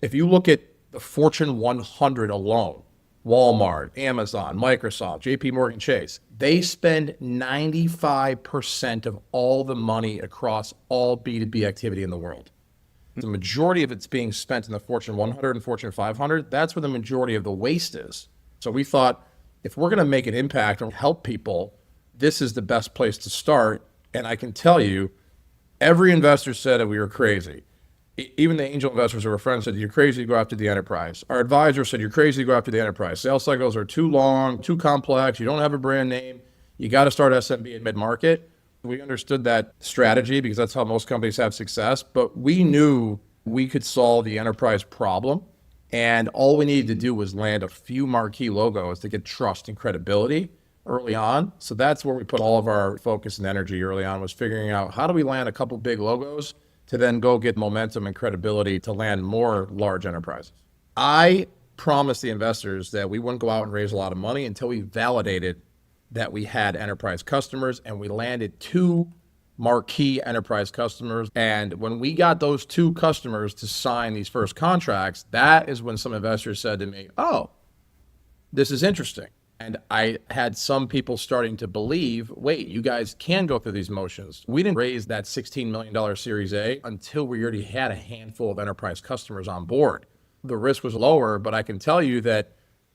If you look at the Fortune 100 alone, Walmart, Amazon, Microsoft, JP Morgan Chase, they spend 95% of all the money across all B2B activity in the world. The majority of it's being spent in the Fortune 100 and Fortune 500. That's where the majority of the waste is. So we thought, if we're going to make an impact and help people, this is the best place to start. And I can tell you, every investor said that we were crazy. Even the angel investors who were friends said, you're crazy to go after the enterprise. Our advisor said, you're crazy to go after the enterprise. Sales cycles are too long, too complex. You don't have a brand name. You got to start SMB and mid-market. We understood that strategy because that's how most companies have success. But we knew we could solve the enterprise problem. And all we needed to do was land a few marquee logos to get trust and credibility early on. So that's where we put all of our focus and energy early on, was figuring out how do we land a couple big logos to then go get momentum and credibility to land more large enterprises. I promised the investors that we wouldn't go out and raise a lot of money until we validated that we had enterprise customers, and we landed 2 marquee enterprise customers. And when we got those 2 customers to sign these first contracts, that is when some investors said to me, oh, this is interesting. And I had some people starting to believe, wait, you guys can go through these motions. We didn't raise that $16 million Series A until we already had a handful of enterprise customers on board. The risk was lower, but I can tell you that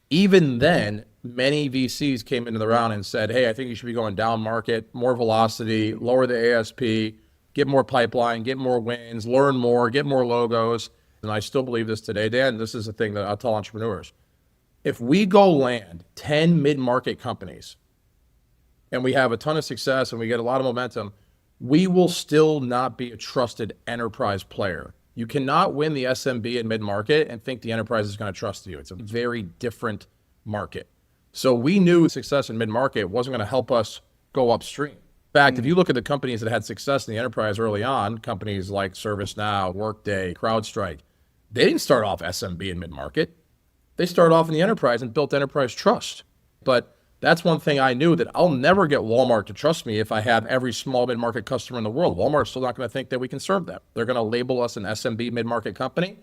even then, many VCs came into the round and said, hey, I think you should be going down market, more velocity, lower the ASP, get more pipeline, get more wins, learn more, get more logos. And I still believe this today, Dan. This is the thing that I'll tell entrepreneurs. If we go land 10 mid-market companies and we have a ton of success and we get a lot of momentum, we will still not be a trusted enterprise player. You cannot win the SMB and mid-market and think the enterprise is going to trust you. It's a very different market. So we knew success in mid-market wasn't going to help us go upstream. In fact, if you look at the companies that had success in the enterprise early on, companies like ServiceNow, Workday, CrowdStrike, they didn't start off SMB and mid-market. They started off in the enterprise and built enterprise trust. But that's one thing I knew, that I'll never get Walmart to trust me if I have every small mid-market customer in the world. Walmart's still not going to think that we can serve them. They're going to label us an SMB mid-market company.